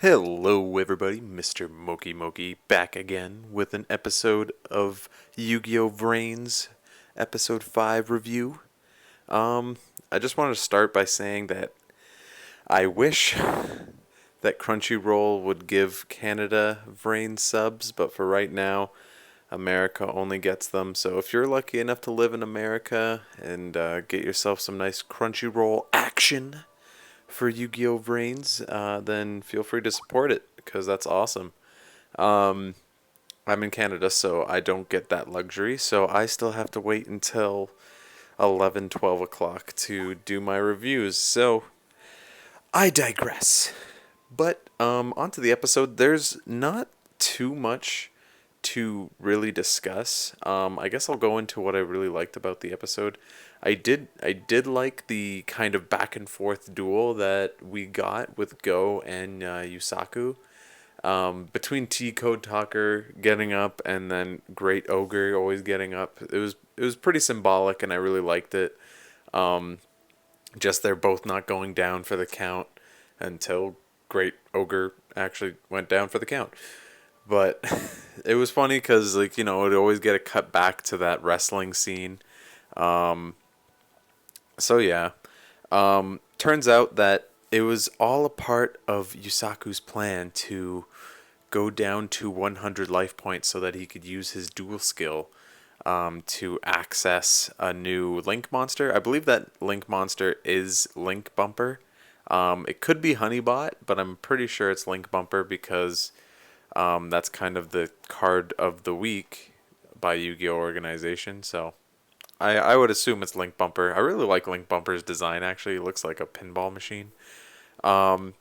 Hello, everybody. Mr. Moki Moki back again with an episode of Yu-Gi-Oh! Vrains, episode 5 review. I just wanted to start by saying that I wish that Crunchyroll would give Canada Vrains subs, but for right now, America only gets them. So if you're lucky enough to live in America and get yourself some nice Crunchyroll action for Yu-Gi-Oh! Vrains, then feel free to support it because that's awesome. Um, I'm in Canada, so I don't get that luxury, so I still have to wait until 11, 12 o'clock to do my reviews. So I digress. But onto the episode. There's not too much to really discuss. I guess I'll go into what I really liked about the episode. I did like the kind of back and forth duel that we got with Go and Yusaku. Between T Code Talker getting up and then Great Ogre always getting up, it was pretty symbolic, and I really liked it. Um, just they're both not going down for the count until Great Ogre actually went down for the count. But it was funny because, like, it would always get a cut back to that wrestling scene. Um, so yeah, turns out that it was all a part of Yusaku's plan to go down to 100 life points so that he could use his dual skill to access a new Link monster. I believe that Link monster is Link Bumper. It could be Honeybot, but I'm pretty sure it's Link Bumper because that's kind of the card of the week by Yu-Gi-Oh! Organization. So I would assume it's Link Bumper. I really like Link Bumper's design, actually. It looks like a pinball machine. Um,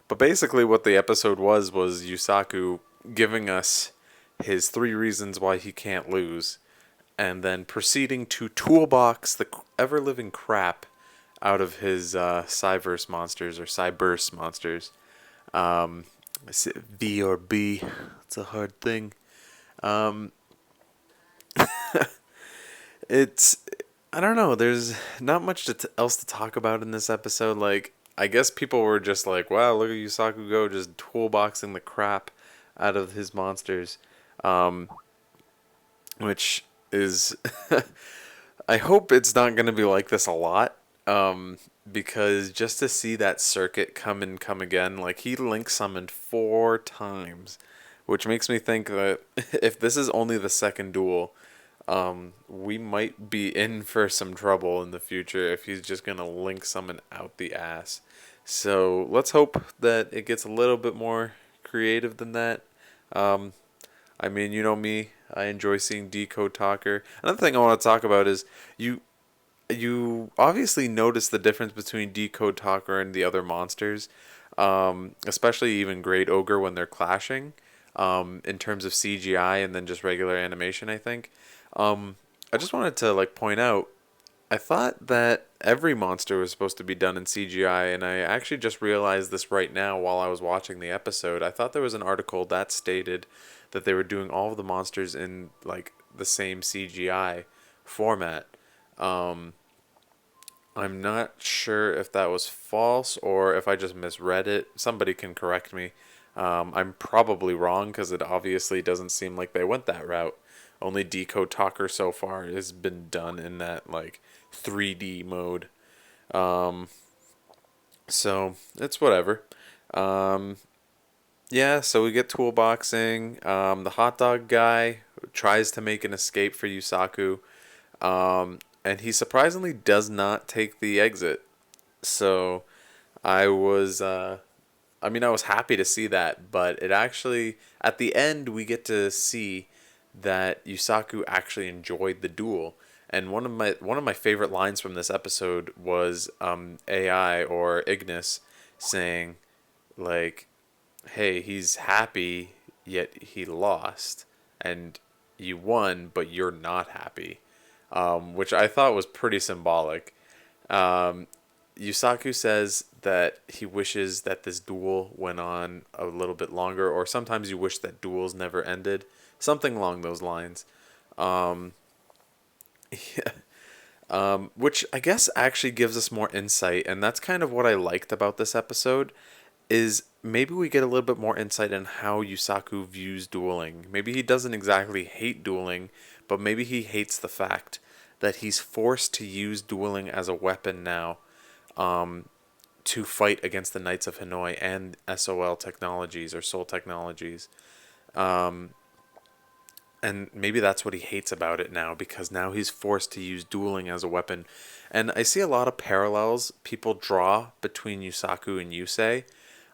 but basically what the episode was Yusaku giving us his 3 reasons why he can't lose, and then proceeding to toolbox the ever-living crap out of his Cyverse monsters, or Cyberse monsters. Is it V or B? It's a hard thing. Um, it's I don't know. There's not much else to talk about in this episode. Like, I guess people were just like, "Wow, look at Yusaku go, just toolboxing the crap out of his monsters," um, which is I hope it's not going to be like this a lot. Because just to see that circuit come and come again, like he link summoned 4 times, which makes me think that if this is only the second duel, we might be in for some trouble in the future if he's just gonna link summon out the ass. So let's hope that it gets a little bit more creative than that. Um, I mean, you know me, I enjoy seeing Decode Talker. Another thing I want to talk about is you you obviously notice the difference between Decode Talker and the other monsters, especially even Great Ogre when they're clashing, in terms of CGI and then just regular animation, I think. I just wanted to like point out, I thought that every monster was supposed to be done in CGI, and I actually just realized this right now while I was watching the episode. I thought there was an article that stated that they were doing all of the monsters in like the same CGI format. Um, I'm not sure if that was false or if I just misread it. Somebody can correct me. I'm probably wrong because it obviously doesn't seem like they went that route. Only Decode Talker so far has been done in that like 3D mode. Um, so it's whatever. Um, yeah, so we get toolboxing. The hot dog guy tries to make an escape for Yusaku. And he surprisingly does not take the exit. So I was, I was happy to see that, but it actually, at the end, we get to see that Yusaku actually enjoyed the duel. And one of my favorite lines from this episode was AI or Ignis saying, like, "Hey, he's happy, yet he lost, and you won, but you're not happy," which I thought was pretty symbolic. Um, Yusaku says that he wishes that this duel went on a little bit longer, or sometimes you wish that duels never ended, something along those lines. Um, yeah, which I guess actually gives us more insight, and that's kind of what I liked about this episode. is maybe we get a little bit more insight in how Yusaku views dueling. Maybe he doesn't exactly hate dueling, but maybe he hates the fact that he's forced to use dueling as a weapon now, to fight against the Knights of Hanoi and SOL Technologies or Soul Technologies. And maybe that's what he hates about it now, because now he's forced to use dueling as a weapon. And I see a lot of parallels people draw between Yusaku and Yusei.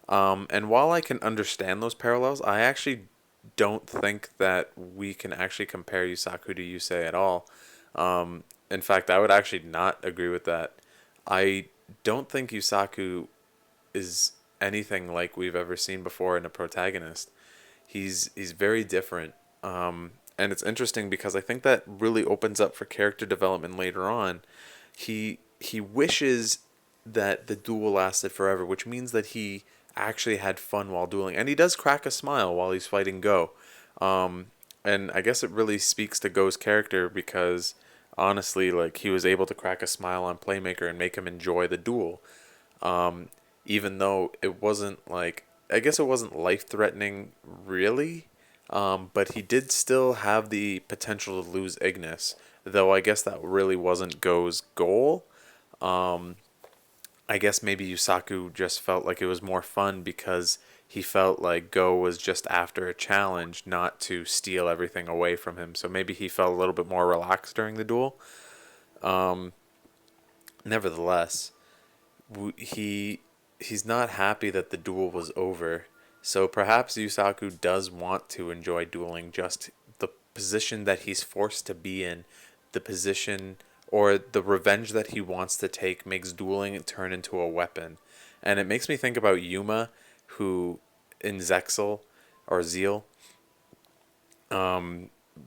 And while I can understand those parallels, I actually don't think that we can actually compare Yusaku to Yusei at all. In fact, I would actually not agree with that. I don't think Yusaku is anything like we've ever seen before in a protagonist. He's very different. And it's interesting because I think that really opens up for character development later on. He wishes that the duel lasted forever, which means that he actually had fun while dueling, and he does crack a smile while he's fighting Go. And I guess it really speaks to Go's character because honestly, like, he was able to crack a smile on Playmaker and make him enjoy the duel. Even though it wasn't like, I guess it wasn't life threatening really, but he did still have the potential to lose Ignis, though I guess that really wasn't Go's goal. I guess maybe Yusaku just felt like it was more fun because he felt like Go was just after a challenge, not to steal everything away from him. So maybe he felt a little bit more relaxed during the duel. Nevertheless, he's not happy that the duel was over. So perhaps Yusaku does want to enjoy dueling, just the position that he's forced to be in, the position or the revenge that he wants to take makes dueling turn into a weapon. And it makes me think about Yuma, who in Zexal or Zeal,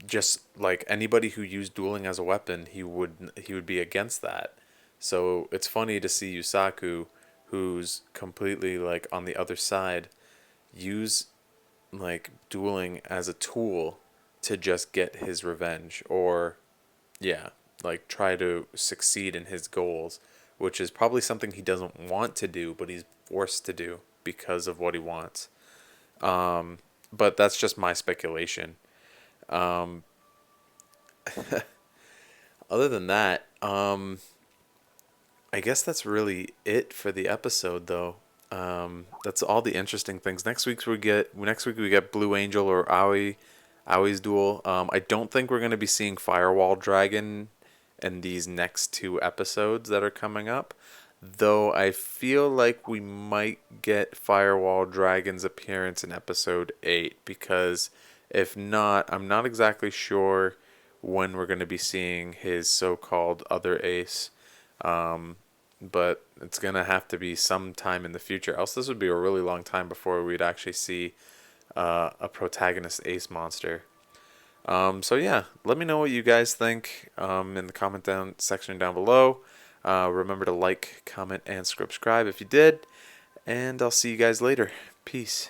just like anybody who used dueling as a weapon, he would be against that. So it's funny to see Yusaku, who's completely like on the other side, use like dueling as a tool to just get his revenge, or yeah, like try to succeed in his goals, which is probably something he doesn't want to do, but he's forced to do because of what he wants. But that's just my speculation. Um, Other than that, I guess that's really it for the episode, though. That's all the interesting things. Next week we get Blue Angel or Aui's duel. I don't think we're gonna be seeing Firewall Dragon in these next two episodes that are coming up, though I feel like we might get Firewall Dragon's appearance in episode 8, because if not, I'm not exactly sure when we're going to be seeing his so-called other ace. But it's going to have to be sometime in the future, else this would be a really long time before we'd actually see a protagonist ace monster. So yeah, let me know what you guys think in the comment section down below. Remember to like, comment, and subscribe if you did. And I'll see you guys later. Peace.